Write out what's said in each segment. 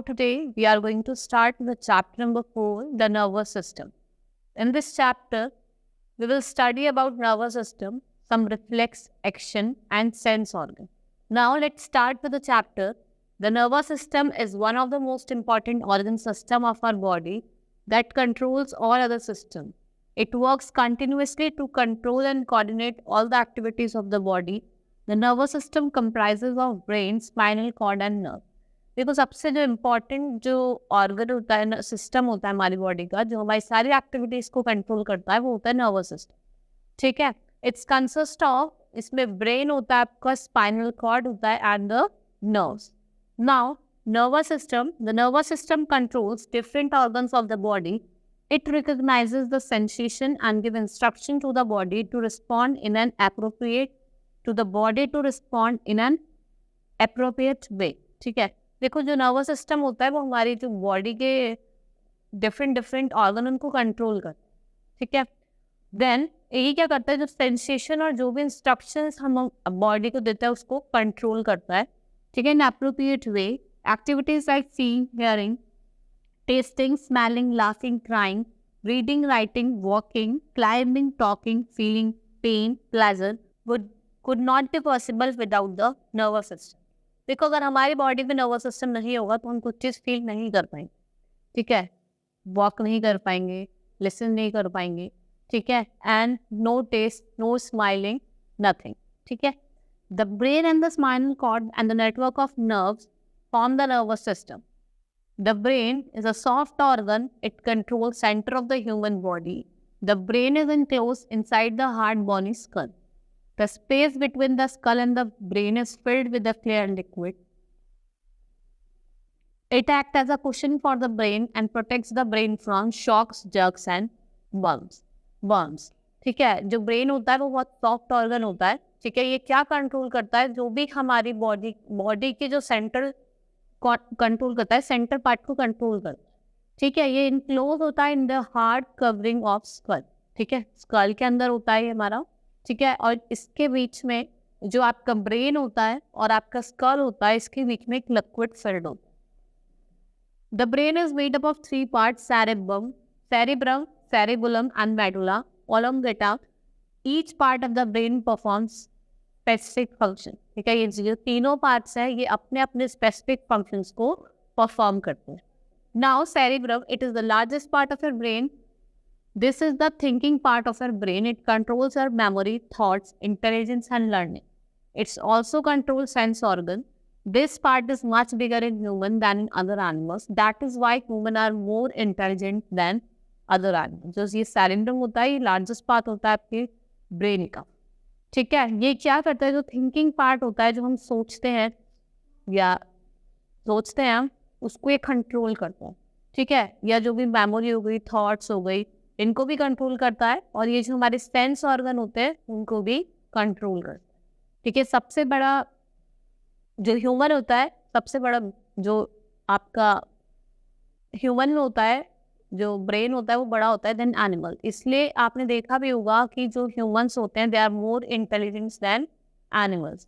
Now today we are going to start with chapter number 4, the nervous system. In this chapter, we will study about nervous system, some reflex, action and sense organ. Now let's start with the chapter. The nervous system is one of the most important organ system of our body that controls all other systems. It works continuously to control and coordinate all the activities of the body. The nervous system comprises of brain, spinal cord and nerve. देखो सबसे जो important जो organ होता है, system होता है हमारी body का, जो हमारी सारी एक्टिविटीज को कंट्रोल करता है, वो होता है नर्वस सिस्टम. ठीक है. इट्स कंसिस्ट ऑफ, इसमें ब्रेन होता है आपका, स्पाइनल कॉर्ड होता है and the nerves. Now the nervous system controls different organs of the body. It recognizes the sensation and give instruction to the body to respond in an appropriate way. ठीक है. देखो जो nervous system होता है वो हमारी जो body के डिफरेंट ऑर्गन उनको कंट्रोल करता है. ठीक है. देन ये क्या करता है, जो सेंसेशन और जो भी इंस्ट्रक्शंस हम बॉडी को देता है उसको कंट्रोल करता है. ठीक है. इन appropriate way activities like seeing, hearing, testing, smelling, laughing, crying, reading, writing, walking, climbing, talking, feeling pen, pleasure could not be possible without the nervous system. देखो अगर हमारी बॉडी में नर्वस सिस्टम नहीं होगा तो हम कुछ चीज़ फील नहीं कर पाएंगे. ठीक है. वॉक नहीं कर पाएंगे, लिसन नहीं कर पाएंगे. ठीक है. And no taste, no smelling, nothing. ठीक है. The brain and the spinal cord and the network of nerves form the nervous system. The brain is a soft organ. It controls centre of the human body. The brain is enclosed inside the hard bony skull. The space between the skull and the brain is filled with a clear liquid. It acts as a cushion for the brain and protects the brain from shocks, jerks and bumps. ठीक है. जो brain होता है वो बहुत soft organ होता है. ठीक है. ये क्या कंट्रोल करता है, जो भी हमारी बॉडी के जो सेंटर कंट्रोल करता है, सेंटर पार्ट को कंट्रोल करता है. ठीक है. ये इनक्लोज होता है in the hard covering of skull. ठीक है. स्कल के अंदर होता है ये हमारा. ठीक है. और इसके बीच में जो आपका ब्रेन होता है और आपका स्कल होता है, इसके बीच में एक लिक्विड फिल्ड होता है. The brain is made up of 3 parts, cerebrum, cerebellum and medulla oblongata. Each part of the brain performs specific function. ठीक है. ये जो तीनों पार्ट्स हैं ये अपने अपने स्पेसिफिक फंक्शंस को परफॉर्म करते हैं. Now cerebrum, it is the largest part of your brain. This is the thinking part of our brain. It controls our memory, thoughts, intelligence and learning. It's also controls sense organ. This part is much bigger in human than in other animals. That is why humans are more intelligent than other animals. जो ये cerebrum होता है, ये largest part होता है आपके brain का. ठीक है. ये क्या करता है, जो thinking part होता है, जो हम सोचते हैं उसको ये कंट्रोल करता है. ठीक है. या जो भी मेमोरी हो गई, थॉट्स हो गई, इनको भी कंट्रोल करता है. और ये जो हमारे सेंस ऑर्गन होते हैं उनको भी कंट्रोल करता है. ठीक है. सबसे बड़ा जो ह्यूमन होता है, सबसे बड़ा जो आपका ह्यूमन में होता है, जो ब्रेन होता है वो बड़ा होता है देन एनिमल. इसलिए आपने देखा भी होगा कि जो ह्यूमंस होते हैं they are more intelligent than animals.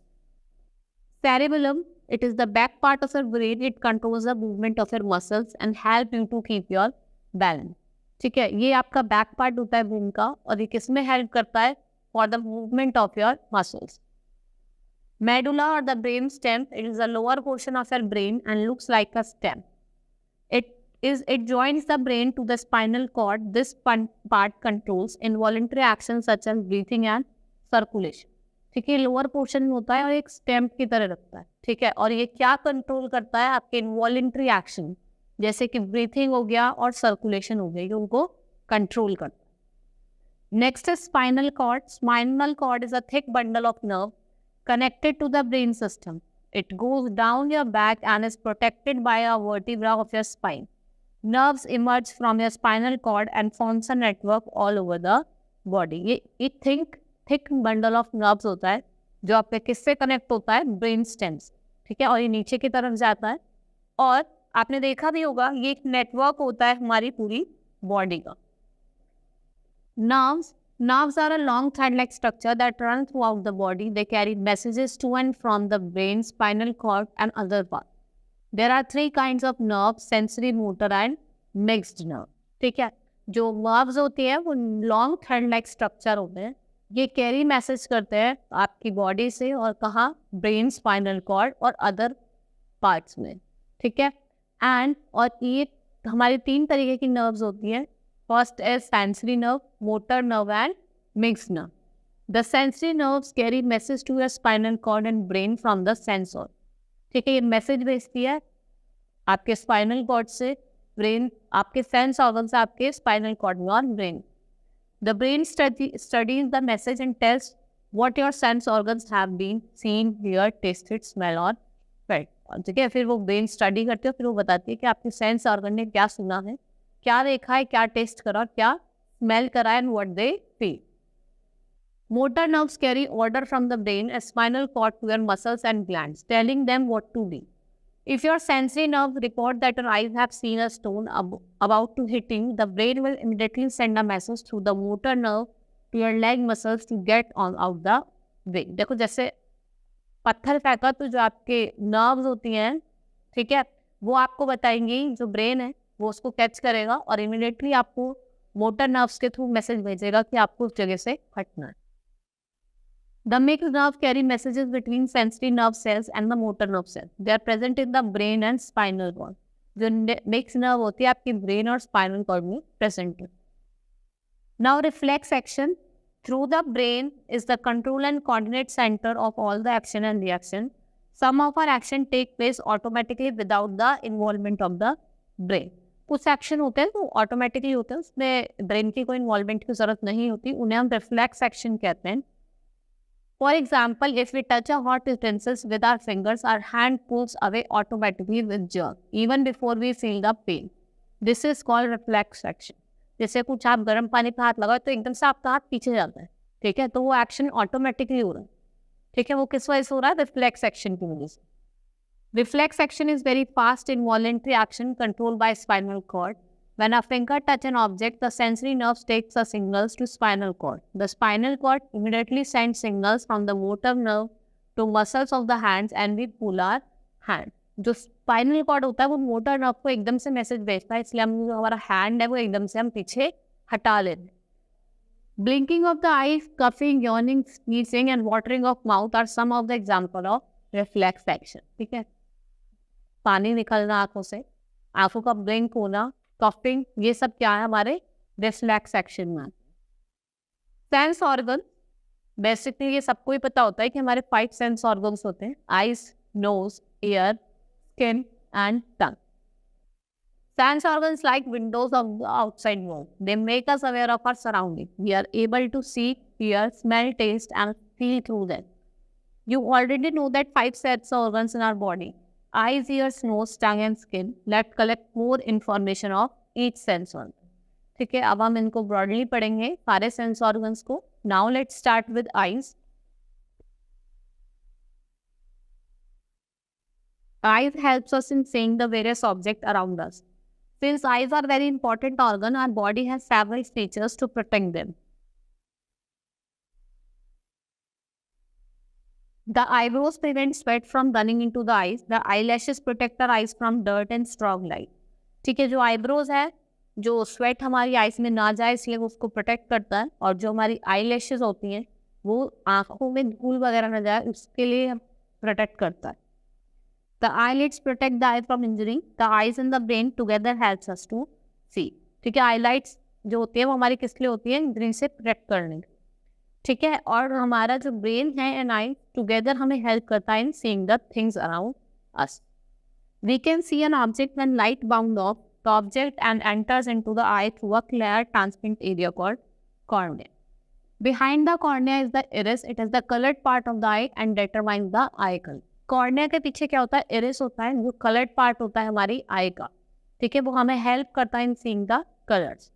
Cerebellum, it is the back part of your brain. It controls the movement of your muscles and help you to keep your balance. ठीक है. ये आपका बैक पार्ट होता है brain का और ये किस में हेल्प करता है, for the movement of your muscles. Medulla और the brain stem, it is the lower portion of your brain and looks like a stem. It joins the brain to the spinal cord. This part controls involuntary actions such as breathing and circulation. ठीक है. Lower portion में होता है और एक stem की तरह रखता है. ठीक है. और ये क्या कंट्रोल करता है, आपके इनवॉलेंट्री एक्शन जैसे कि ब्रीथिंग हो गया और सर्कुलेशन हो गया, ये उनको कंट्रोल करता है. Next is spinal cord. Spinal cord is a thick bundle of nerve connected to the brain system. It goes down your back and is protected by a vertebra of your spine. Nerves emerge from your spinal cord and forms a network all over the body. ये thick bundle of nerves होता है जो आपके किससे connect होता है, brain stem से. ठीक है. और ये नीचे की तरफ जाता है और आपने देखा भी होगा ये एक नेटवर्क होता है हमारी पूरी बॉडी का. Nerves are a long thread-like structure that run throughout the body. They carry messages to and from the brain, spinal cord and other parts. There are 3 kinds of nerve, sensory, motor and mixed nerve. ठीक है, जो nerves होती हैं वो long thread like structure होते हैं। ये carry message करते हैं आपकी बॉडी से और कहाँ, ब्रेन, स्पाइनल कॉर्ड और अदर पार्ट्स में। ठीक है, एंड और ये हमारी 3 तरीके की नर्व्स होती हैं। First is sensory nerve, motor nerve and mixed nerve. The sensory nerves carry message to your spinal cord and brain from the sensor. ठीक है, ये मैसेज भेजती है आपके स्पाइनल कॉर्ड से ब्रेन, आपके सेंस ऑर्गन से आपके स्पाइनल कॉर्ड में और brain. The brain studies the message and tells what your sense organs have been seen, heard, tasted, smell और felt। ठीक है, फिर वो ब्रेन स्टडी करती है, फिर वो बताती है कि आपके सेंस ऑर्गन ने क्या सुना है, क्या देखा है, क्या टेस्ट करा और क्या स्मेल करा है, and what they feel. Motor nerves carry order from the brain and spinal cord to your muscles and glands, telling them what to do. If your sensory nerve report that your eyes have seen a stone about to hitting, the brain will immediately send a message through the motor nerve to your leg muscles to get on out the way। देखो, जैसे पत्थर फेंका तो जो आपके nerves होती हैं, ठीक है, वो आपको बताएंगी, जो ब्रेन है वो उसको कैच करेगा और इमीडिएटली आपको मोटर नर्व्स के थ्रू मैसेज भेजेगा कि आपको उस जगह से हटना है। The mixed nerve carry messages between sensory nerve cells and the motor nerve cells. They are present in the brain and spinal cord. जो mixed nerve होती है आपकी brain और spinal cord में present है। Now reflex action through the brain is the control and coordinate center of all the action and reaction. Some of our action take place automatically without the involvement of the brain. कुछ action होते हैं तो automatically होते हैं, उसमें brain की कोई involvement की जरूरत नहीं होती, उन्हें हम रिफ्लेक्स एक्शन कहते हैं। For example, if we touch a hot utensils with our fingers, our hand pulls away automatically with jerk, even before we feel the pain. This is called reflex action. जैसे कुछ आप गर्म पानी पे हाथ लगाओ तो एकदम से आपका हाथ पीछे जाता है, ठीक है, तो वो एक्शन ऑटोमेटिकली हो रहा है। ठीक है, वो किस वजह से हो रहा है? रिफ्लेक्स एक्शन की वजह से। Reflex action is very fast involuntary action controlled by spinal cord. When a finger touch an object, the sensory nerves takes the signals to spinal cord. The spinal cord immediately sends signals from the motor nerve to muscles of the hands and we pull our hand. जो spinal cord होता है वो motor nerve को एकदम से message भेजता है, इसलिए हम जो हमारा hand है वो एकदम से हम पीछे हटा लेते हैं। Blinking of the eyes, coughing, yawning, sneezing and watering of mouth are some of the example of reflex action। ठीक है, पानी निकलना आंखों से, आंखों का blink होना, कॉफिंग, ये सब क्या है? हमारे रिफ्लेक्स एक्शन में। सेंस ऑर्गन, बेसिकली ये सबको ही पता होता है कि हमारे 5 सेंस ऑर्गन्स होते हैं, eyes, nose, ear, skin and tongue. Sense organs like windows of the outside world, they make us aware of our surrounding. We are able to see, hear, smell, taste and feel through them. You already know that 5 sets of organs in our body: eyes, ears, nose, tongue and skin. Let's collect more information of each sense organ। ठीक है, अब हम इनको broadly पढ़ेंगे सारे sense organs को। Now let's start with eyes. Eyes helps us in seeing the various objects around us. Since eyes are very important organ, our body has several features to protect them. The eyebrows prevent sweat from running into the eyes. The eyelashes protect our eyes from dirt and strong light। ठीक है, जो eyebrows है, जो sweat हमारी eyes में ना जाए इसलिए वो उसको प्रोटेक्ट करता है, और जो हमारी आईलैशेस होती हैं वो आंखों में धूल वगैरह ना जाए उसके लिए प्रोटेक्ट करता है। The eyelids protect the eye from injury. The eyes and the brain together helps us to see। ठीक है, आईलाइट्स जो होती है वो हमारी किस लिए होती है? इंजरी से प्रोटेक्ट करने। ठीक है, और हमारा जो ब्रेन है एंड आई टुगेदर हमें हेल्प करता है in seeing the things around us. We can see an object when light bounce off the object and enters into the eye through a clear transparent area called cornea. Behind the cornea is the iris. It is the colored part of the eye and determines the eye color। Cornea के पीछे क्या होता है? Iris होता है, जो coloured part होता है हमारी आई का। ठीक है, वो हमें हेल्प करता है in seeing the colours.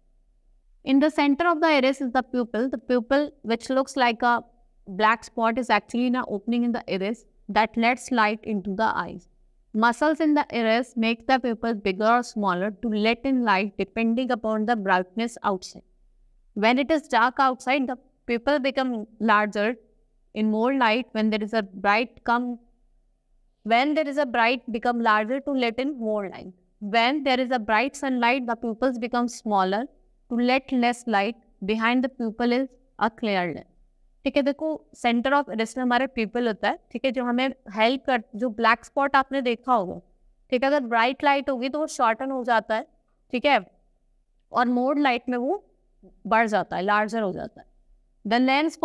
In the center of the iris is the pupil. The pupil, which looks like a black spot, is actually an opening in the iris that lets light into the eyes. Muscles in the iris make the pupil bigger or smaller to let in light depending upon the brightness outside. When it is dark outside, the pupil becomes larger in more light. When there is a bright come When there is a bright, become larger to let in more light. When there is a bright sunlight, the pupils become smaller to let less light. Behind the pupil is a clear lens. ठीक है, देखो centre of rest में हमारे people होता है, ठीक है, जो हमें हेल्प कर, जो ब्लैक स्पॉट आपने देखा होगा, ठीक है, अगर ब्राइट लाइट होगी तो वो शॉर्टन हो जाता है, ठीक है, और मोर लाइट में वो बढ़ जाता है, लार्जर हो जाता है. The lens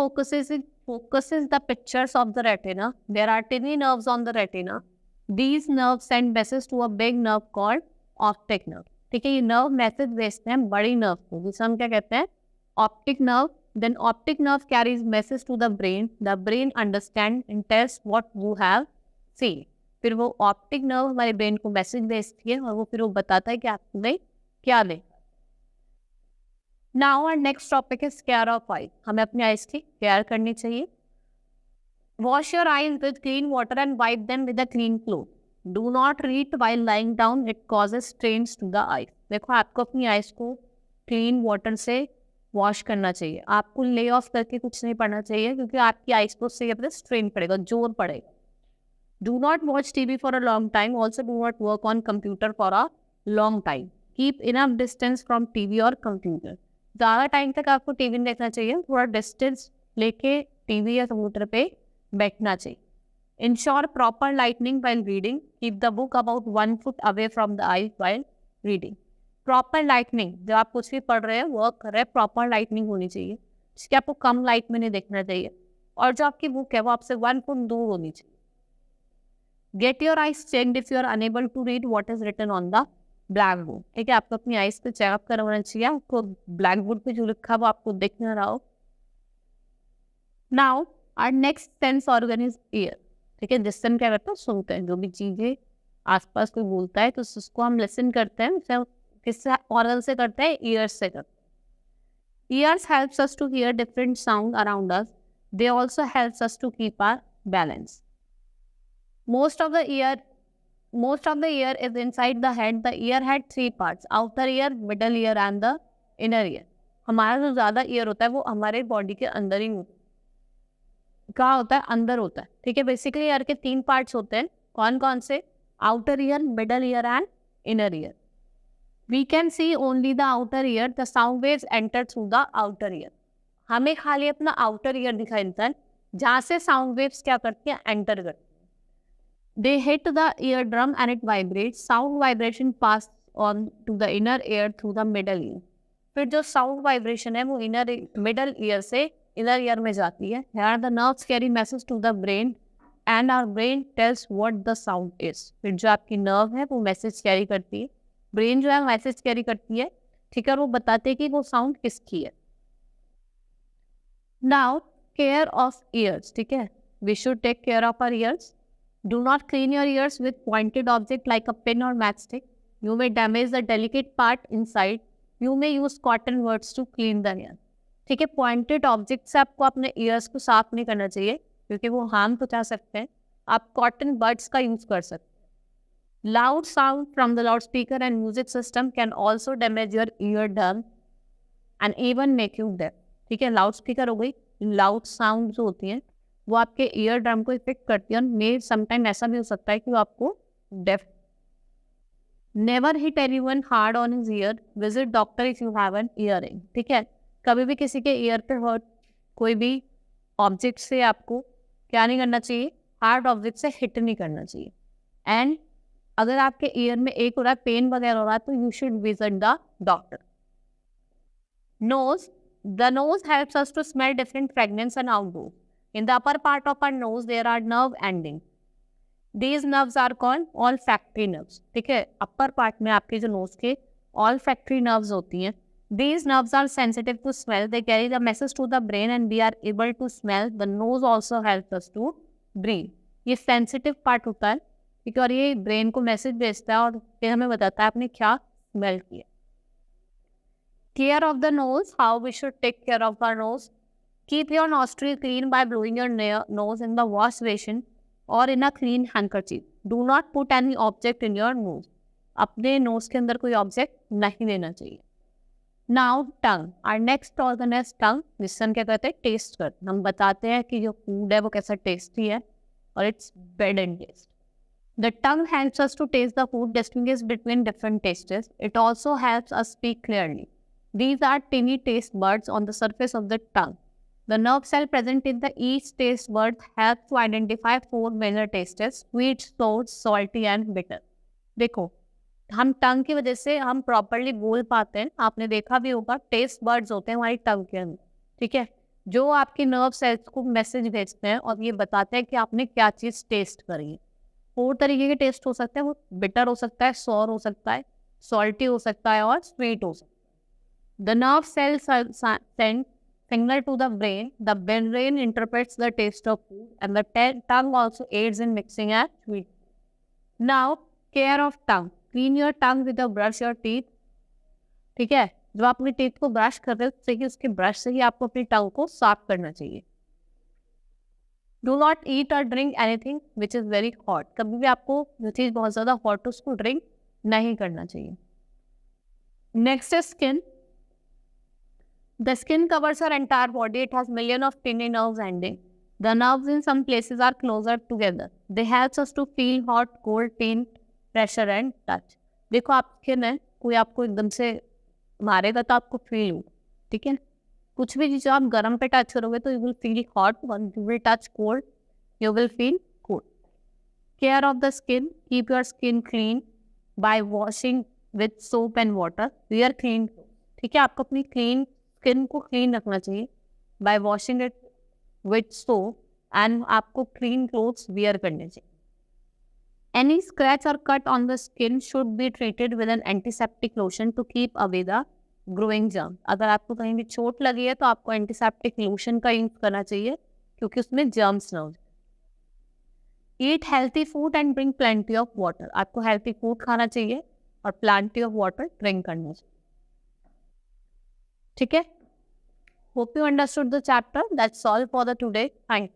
focuses the pictures of the retina. There are tiny nerves on the retina. These nerves send messages to a big nerve called optic nerve. ठीक है, ये नर्व मैसेज भेजते हैं बड़ी नर्व को, जिसे हम क्या कहते हैं, optic nerve. Then optic nerve carries message to the brain. The brain understand and tells what you have seen. फिर वो ऑप्टिक नर्व हमारे ब्रेन को मैसेज भेजती है और वो फिर वो बताता है कि आपने क्या देखा. Now our next topic is care of eye. हमें अपनी आइज की केयर करनी चाहिए. Wash your eyes with clean water and wipe them with a clean cloth. Do not read while lying down, it causes strains to the eyes. देखो, आपको अपनी eyes को clean water से वॉश करना चाहिए. आपको ले ऑफ करके कुछ नहीं पढ़ना चाहिए, क्योंकि आपकी आइज को उससे स्ट्रेन पड़ेगा, जोर पड़ेगा. Do not watch TV for a long time. Also do not work on computer for a long time. Keep enough distance from TV और कंप्यूटर. ज़्यादा टाइम तक आपको टीवी नहीं देखना चाहिए, थोड़ा डिस्टेंस लेके टीवी या कंप्यूटर पे बैठना चाहिए. Ensure proper lightning while reading. Keep the book about 1 foot away from the I while reading. Proper lightning, जब आप कुछ भी पढ़ रहे हैं, वर्क कर रहे हैं, प्रॉपर लाइटनिंग होनी चाहिए, जिसके आपको कम लाइट में नहीं देखना चाहिए. और जो आपकी बुक है वो आपसे 1 foot दूर होनी चाहिए. Get your eyes checked if you are unable to read what is written on the black board. ठीक है, आपको अपनी आइज पे चेकअप करवाना चाहिए. आपको ब्लैक बोर्ड पे जो लिखा वो आपको दिख ना रहा हो. Now our next sense organ is ear. ठीक है, जिससे हम क्या करते हैं, सुनते हैं. जो भी चीजें आसपास कोई बोलता है तो उसको हम लिसन करते हैं. किससे ऑर्गन से करते हैं? ईयर्स से करते हैं. Ears helps us to hear different sound around us. They also helps us to keep our balance. Most of the ear is inside the head. The ear had 3 parts: outer ear, middle ear and the inner ear. हमारा जो ज़्यादा year होता है वो हमारे body के अंदर ही होता है. कहाँ होता है? अंदर होता है. ठीक है, बेसिकली ईयर के 3 पार्ट्स होते हैं. कौन कौन से? Outer ear, middle ear and inner ear. We can see only the outer ear. The sound waves enter through the outer ear. हमें खाली अपना आउटर ईयर दिखाई देता है, जहाँ से साउंड वेव्स क्या करती हैं? एंटर करती हैं. They hit the eardrum and it vibrates. Sound vibration pass on to the inner ear through the middle ear. फिर जो साउंड वाइब्रेशन है वो मिडल ईयर से इनर ईयर में जाती है. Here the nerves carry message to the brain and our brain tells what the sound is. फिर जो आपकी नर्व है वो मैसेज कैरी करती है, ब्रेन जो है मैसेज कैरी करती है. ठीक है, वो बताते हैं कि वो साउंड किसकी है. Now care of ears. ठीक है, we should take care of our ears. Do not clean your ears with pointed object like a pin or matchstick. You may damage the delicate part inside. You may use cotton words to clean the ear. ठीक है, pointed object से आपको अपने years को साफ नहीं करना चाहिए, क्योंकि वो हार्म पहुंचा सकते हैं. आप कॉटन बड्स का यूज कर सकते हैं. Loud sound from the loud speaker and music system can also damage your ear drum and even make you deaf. ठीक है, लाउड स्पीकर हो गई, लाउड साउंड जो होती हैं वो आपके ईयर ड्रम को इफेक्ट करती है. और मे समटाइम ऐसा भी हो सकता है कि वो आपको deaf. Never hit anyone hard on his ear. Visit doctor if you have an ईयरिंग. ठीक है, कभी भी किसी के ईयर पे हर्ट कोई भी ऑब्जेक्ट से आपको क्या नहीं करना चाहिए? हार्ड ऑब्जेक्ट से हिट नहीं करना चाहिए. एंड अगर आपके ईयर में एक हो रहा है, पेन वगैरह हो रहा है, तो you should visit the doctor. Nose. The nose helps us to smell different fragrance and outdoor. In the upper part of our nose, there are nerve endings. These nerves are called olfactory nerves. ठीक है, upper part में आपके जो nose के olfactory nerves होती हैं. These nerves are sensitive to smell. They carry the message to the brain and we are able to smell. The nose also helps us to breathe. ये sensitive part होता है, ठीक है, और ये brain को message भेजता है और फिर हमें बताता है आपने क्या smell किया. Care of the nose. How we should take care of our nose. Keep your nostril clean by blowing your nose in the wash basin or in a clean handkerchief. Do not put any object in your nose. अपने nose के अंदर कोई object नहीं लेना चाहिए. Now tongue. Our next organ is tongue. जिससे हम क्या करते हैं? टेस्ट करते हैं. हम बताते हैं कि जो फूड है वो कैसा टेस्टी है और it's bad in taste. The tongue helps us to taste the food, distinguish between different tastes. It also helps us speak clearly. These are tiny taste buds on the surface of the tongue. The nerve cell present in the each taste bud helps to identify four major tastes: sweet, sour, salty and bitter. देखो, हम टंग की वजह से हम properly बोल पाते हैं. आपने देखा भी होगा, टेस्ट बर्ड्स होते हैं हमारी टंग के अंदर, ठीक है, जो आपकी नर्व सेल्स को मैसेज भेजते हैं और ये बताते हैं कि आपने क्या चीज़ टेस्ट करी है. 4 तरीके के टेस्ट हो सकते हैं. वो बिटर हो सकता है, सॉर हो सकता है, सॉल्टी हो सकता है और स्वीट हो सकता है. The nerve cells send signal to the brain. The brain interprets the taste of food, and the tongue also aids in mixing and sweet. Now, care of tongue. Clean your tongue with a brush your teeth. ठीक है, जब आप अपनी teeth को brush कर रहे हो तो उसके ब्रश से ही आपको अपनी टंग को साफ करना चाहिए. डू नॉट ईट और drink anything which is very hot. कभी भी आपको जो चीज़ बहुत ज़्यादा हॉट है उसको ड्रिंक नहीं करना चाहिए. नेक्स्ट है skin. The skin covers our entire body. It has millions of tiny nerves ending. The nerves in some places are closer together. They help us to feel hot, cold, pain, pressure and touch. देखो, आप skin है, कोई आपको एकदम से मारेगा तो आपको फील हो, ठीक है. कुछ भी चीज़ आप गर्म पे टच करोगे तो you will feel hot, you will touch cold, you will feel cold. Care of the skin. Keep your skin clean bye washing with soap and water. Wear clean. ठीक है, आपको अपनी क्लीन स्किन को clean रखना चाहिए by washing it with soap, एंड आपको clean clothes wear करने चाहिए. Any scratch or cut on the skin should be treated with an antiseptic lotion to keep away the growing germ. अगर आपको कहीं भी चोट लगी है तो आपको एंटीसेप्टिक लोशन का यूज करना चाहिए क्योंकि उसमें जर्म्स ना हो. Eat healthy food and drink plenty of water. आपको हेल्थी फूड खाना चाहिए और प्लेंटी ऑफ वाटर ड्रिंक करना चाहिए. ठीक है. Hope you understood the chapter. That's all for the today. Thank you.